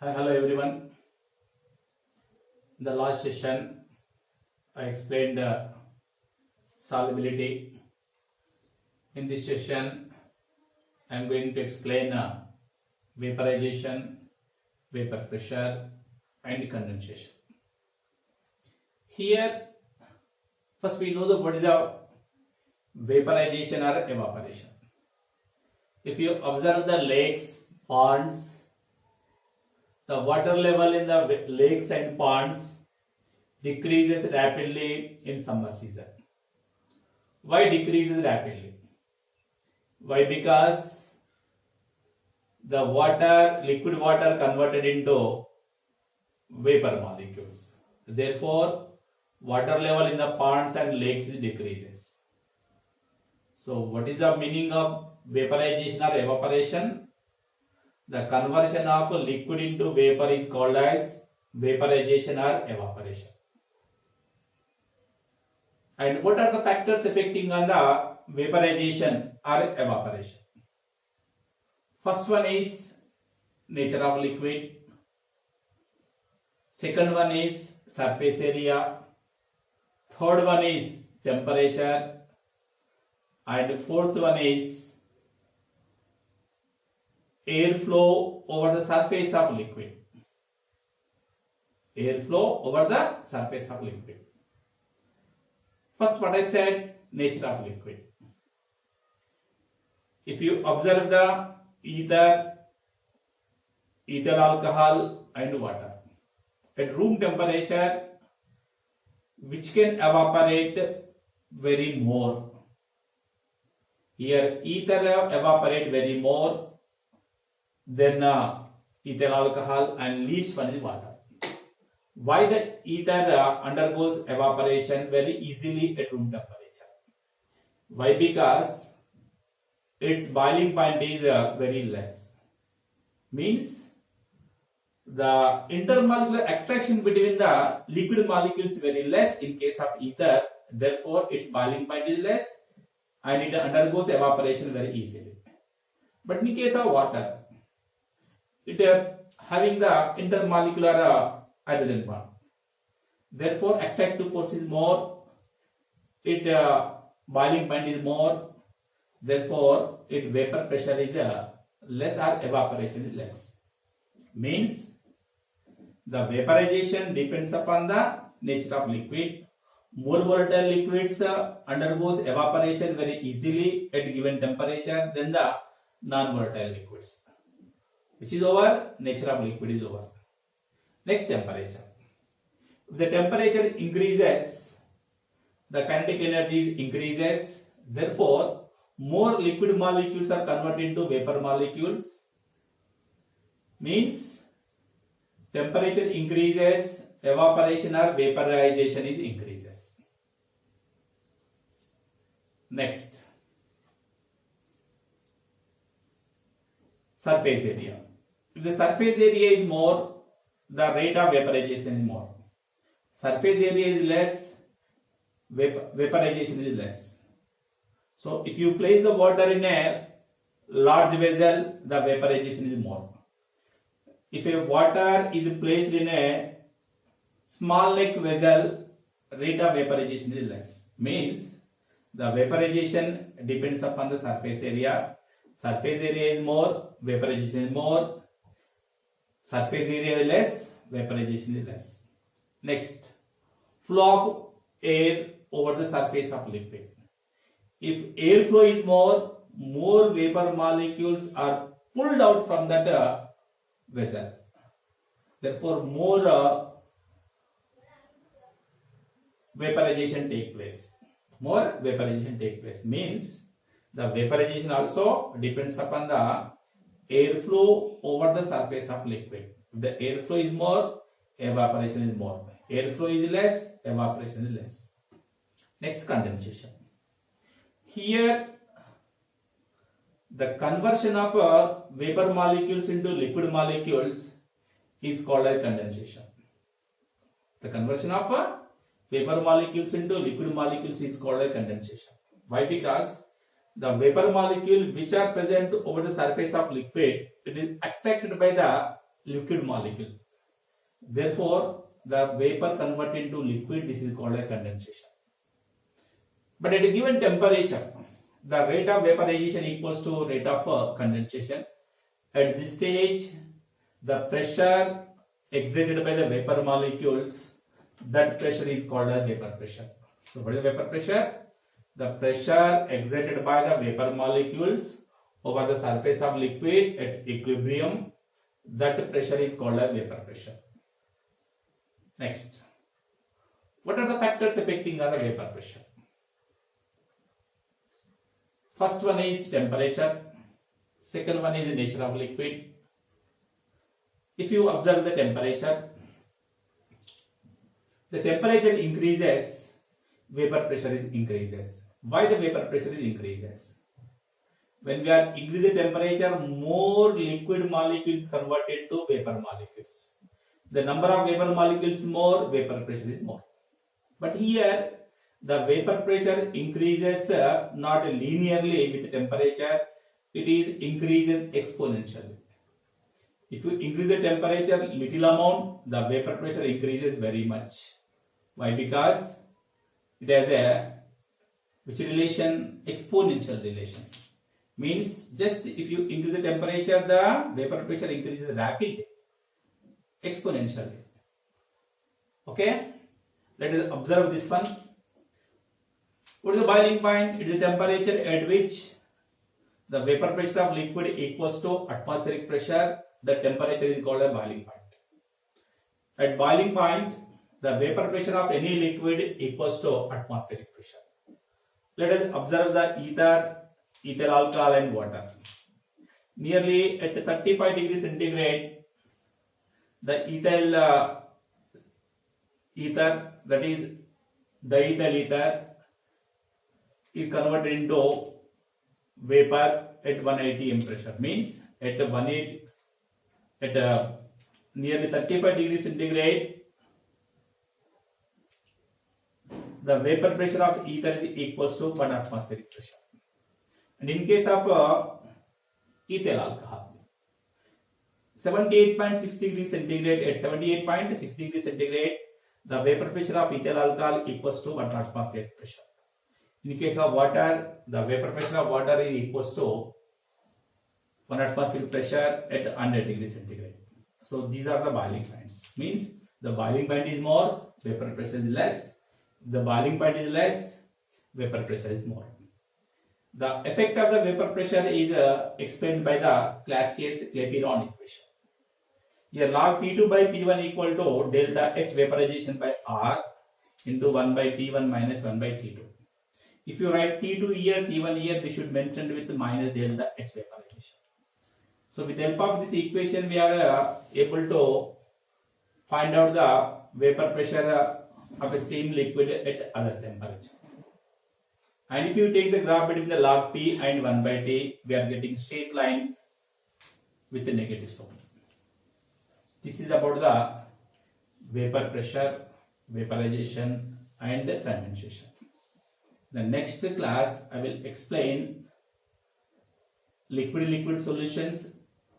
Hi, hello everyone. In the last session, I explained solubility. In this session, I am going to explain vaporization, vapor pressure, and condensation. Here, first we know what is the vaporization or evaporation. If you observe the lakes, ponds, the water level in the lakes and ponds decreases rapidly in summer season. Why decreases rapidly? Why? Because the liquid water converted into vapor molecules. Therefore, water level in the ponds and lakes decreases. So, what is the meaning of vaporization or evaporation? The conversion of liquid into vapor is called as vaporization or evaporation. And what are the factors affecting on the vaporization or evaporation? First one is nature of liquid. Second one is surface area. Third one is temperature. And fourth one is airflow over the surface of liquid. Airflow over the surface of liquid. First, what I said, nature of liquid. If you observe the ether, ethyl alcohol and water at room temperature, which can evaporate very more. Here ether evaporate very more than ethyl alcohol, and least one is water. Why the ether undergoes evaporation very easily at room temperature? Why? Because its boiling point is very less. Means the intermolecular attraction between the liquid molecules is very less in case of ether. Therefore, its boiling point is less and it undergoes evaporation very easily. But in case of water, it having the intermolecular hydrogen bond. Therefore, attractive force is more. It boiling point is more. Therefore, its vapor pressure is less or evaporation is less. Means the vaporization depends upon the nature of liquid. More volatile liquids undergoes evaporation very easily at given temperature than the non-volatile liquids. Which is over? Nature of liquid is over. Next, temperature. If the temperature increases, the kinetic energy increases. Therefore, more liquid molecules are converted into vapor molecules. Means temperature increases, evaporation or vaporization is increases. Next, surface area. If the surface area is more, the rate of vaporization is more. Surface area is less, vaporization is less. So, if you place the water in a large vessel, the vaporization is more. If a water is placed in a small neck vessel, rate of vaporization is less. Means the vaporization depends upon the surface area. Surface area is more, vaporization is more. Surface area is less, vaporization is less. Next, flow of air over the surface of liquid. If airflow is more vapor molecules are pulled out from that vessel. Therefore, more vaporization take place. More vaporization take place. Means the vaporization also depends upon the airflow over the surface of liquid. If the airflow is more, evaporation is more. Airflow is less, evaporation is less. Next, condensation. Here, the conversion of vapor molecules into liquid molecules is called as condensation. The conversion of vapor molecules into liquid molecules is called as condensation. Why? Because the vapor molecule which are present over the surface of liquid, it is attracted by the liquid molecule. Therefore, the vapor convert into liquid. This is called a condensation. But at a given temperature, the rate of vaporization equals to rate of condensation. At this stage, the pressure exerted by the vapor molecules, that pressure is called as vapor pressure. So what is vapor pressure? The pressure exerted by the vapor molecules over the surface of liquid at equilibrium, that pressure is called as vapor pressure. Next, what are the factors affecting the vapor pressure? First one is temperature, second one is the nature of liquid. If you observe the temperature increases, vapor pressure increases. Why the vapor pressure increases? When we are increasing temperature, more liquid molecules convert into vapor molecules. The number of vapor molecules more, vapor pressure is more. But here, the vapor pressure increases not linearly with temperature, it is increases exponentially. If you increase the temperature little amount, the vapor pressure increases very much. Why? Because it has a which relation? Exponential relation. Means just if you increase the temperature, the vapor pressure increases rapidly, exponentially. Okay, let us observe this one. What is the boiling point? It is the temperature at which the vapor pressure of liquid equals to atmospheric pressure. The temperature is called a boiling point. At boiling point, the vapor pressure of any liquid equals to atmospheric pressure. Let us observe the ether, ethyl alcohol and water. Nearly at 35 degrees centigrade, the ethyl ether, that is diethyl ether, is converted into vapor at 180 m pressure. Means at nearly 35 degrees centigrade, the vapor pressure of ether is equals to 1 atmospheric pressure. And in case of ethyl alcohol, 78.6 degrees centigrade, at 78.6 degrees centigrade, the vapor pressure of ethyl alcohol equals to 1 atmospheric pressure. In case of water, the vapor pressure of water is equals to 1 atmospheric pressure at 100 degrees centigrade. So these are the boiling points. Means the boiling point is more, vapor pressure is less. The boiling point is less, vapor pressure is more. The effect of the vapor pressure is explained by the Clapeyron equation. Here log P2 by P1 equal to delta H vaporization by R into 1 by T1 minus 1 by T2. If you write T2 here, T1 here, we should mention with minus delta H vaporization. So with the help of this equation, we are able to find out the vapor pressure of a same liquid at other temperature. And if you take the graph between the log P and 1 by T, we are getting straight line with the negative slope. This is about the vapor pressure, vaporization and the condensation. The next class I will explain liquid-liquid solutions